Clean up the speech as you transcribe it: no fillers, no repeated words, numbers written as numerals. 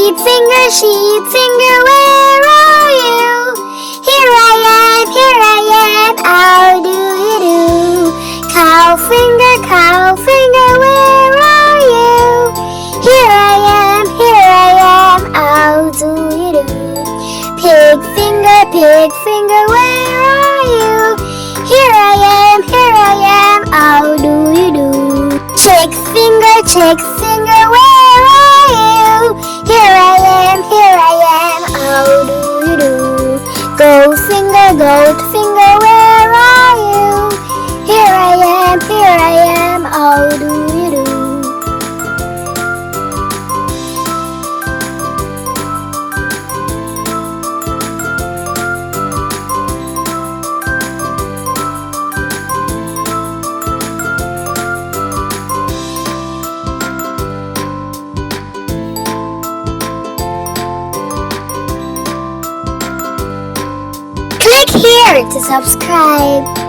sheep finger, where are you? Here I am, how do you do? Cow finger, where are you? Here I am, how do you do? Pig finger, where are you? Here I am, how do you do? Chick finger, where are you? Here I am, how do you do? Goat finger, where are you? Here I am, how do you do? Click here to subscribe.